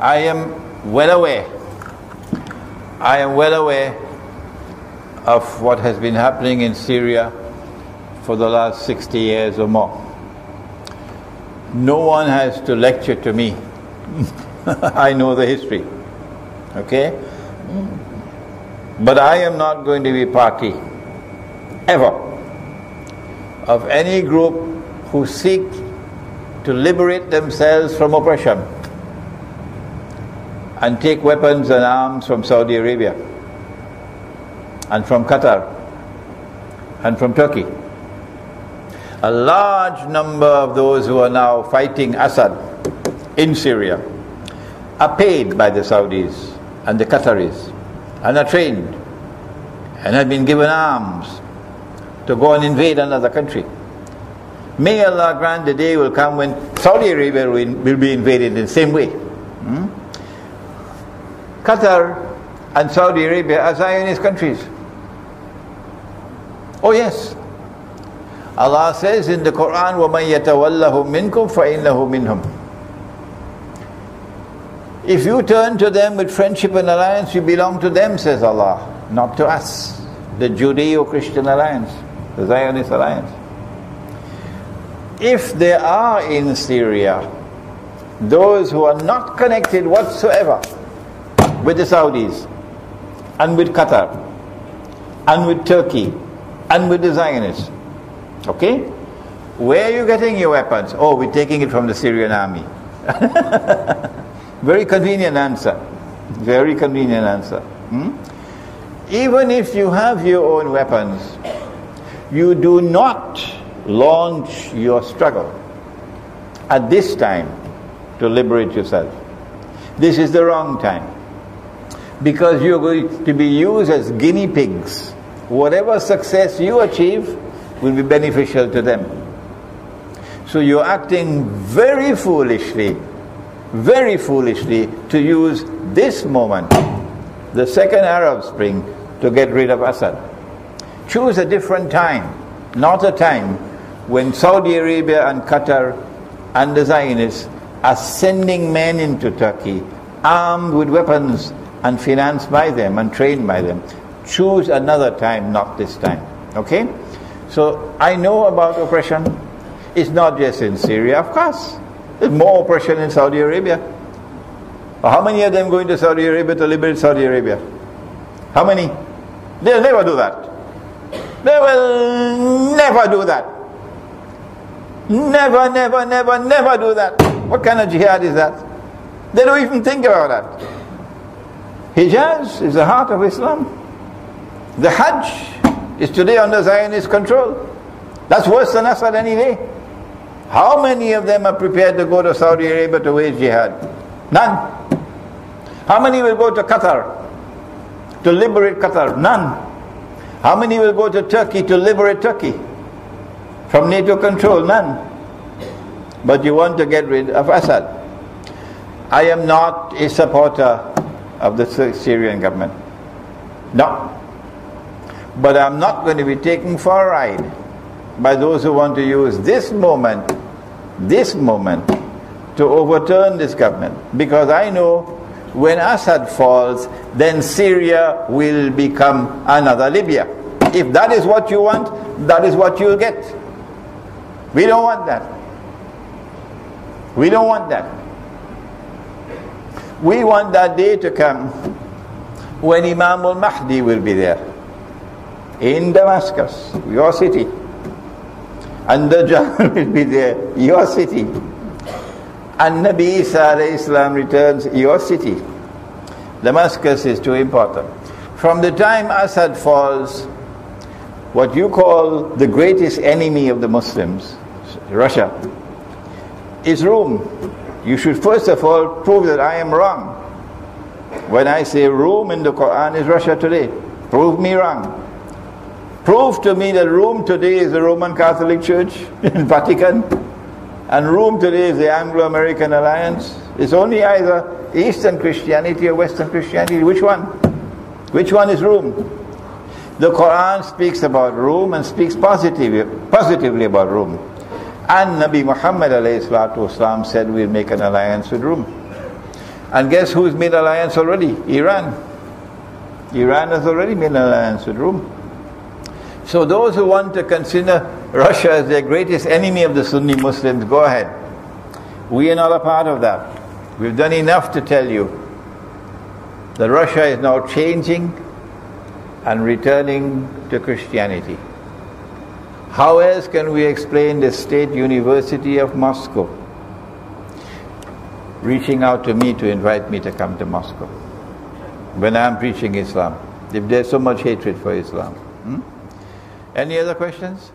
I am well aware of what has been happening in Syria for the last 60 years or more. No one has to lecture to me. I know the history. Okay? But I am not going to be party, ever, of any group who seek to liberate themselves from oppression and take weapons and arms from Saudi Arabia and from Qatar and from Turkey. A large number of those who are now fighting Assad in Syria are paid by the Saudis and the Qataris and are trained and have been given arms to go and invade another country. May Allah grant the day will come when Saudi Arabia will be invaded in the same way. Qatar and Saudi Arabia are Zionist countries. Oh yes. Allah says in the Quran, وَمَنْ يَتَوَلَّهُمْ مِنْكُمْ فَإِنَّهُ مِنْهُمْ. If you turn to them with friendship and alliance, you belong to them, says Allah, not to us, the Judeo-Christian alliance, the Zionist alliance. If there are in Syria those who are not connected whatsoever with the Saudis and with Qatar and with Turkey and with the Zionists, okay? Where are you getting your weapons? Oh, we're taking it from the Syrian army. Very convenient answer. Very convenient answer. Even if you have your own weapons, you do not launch your struggle at this time to liberate yourself. This is the wrong time. Because you're going to be used as guinea pigs. Whatever success you achieve will be beneficial to them. So you're acting very foolishly to use this moment, the second Arab Spring, to get rid of Assad. Choose a different time, not a time when Saudi Arabia and Qatar and the Zionists are sending men into Turkey, armed with weapons and financed by them and trained by them. Choose another time, not this time. Okay? So I know about oppression. It's not just in Syria, of course. There's more oppression in Saudi Arabia. How many of them going to Saudi Arabia to liberate Saudi Arabia? How many? They'll never do that. They will never do that. Never do that. What kind of jihad is that? They don't even think about that. Hijaz is the heart of Islam. The Hajj is today under Zionist control. That's worse than Assad any day. How many of them are prepared to go to Saudi Arabia to wage jihad? None. How many will go to Qatar to liberate Qatar? None. How many will go to Turkey to liberate Turkey from NATO control? None. But you want to get rid of Assad. I am not a supporter of the Syrian government. No. But I'm not going to be taken for a ride by those who want to use this moment to overturn this government. Because I know when Assad falls, then Syria will become another Libya. If that is what you want, that is what you'll get. We don't want that. We don't want that. We want that day to come when Imam al-Mahdi will be there in Damascus, your city, and Dajjal will be there, your city, and Nabi Isa alayhi salam returns, your city. Damascus is too important. From the time Assad falls, what you call the greatest enemy of the Muslims, Russia, is Rome. You should first of all prove that I am wrong. When I say Rome in the Quran is Russia today, prove me wrong. Prove to me that Rome today is the Roman Catholic Church in Vatican, and Rome today is the Anglo-American Alliance. It's only either Eastern Christianity or Western Christianity. Which one? Which one is Rome? The Quran speaks about Rome and speaks positively about Rome. And Nabi Muhammad alayhi salatu wasalam said we'll make an alliance with Rome. And guess who's made alliance already? Iran. Iran has already made an alliance with Rome. So those who want to consider Russia as their greatest enemy of the Sunni Muslims, go ahead. We are not a part of that. We've done enough to tell you that Russia is now changing and returning to Christianity. How else can we explain the State University of Moscow reaching out to me to invite me to come to Moscow when I'm preaching Islam, if there's so much hatred for Islam? Any other questions?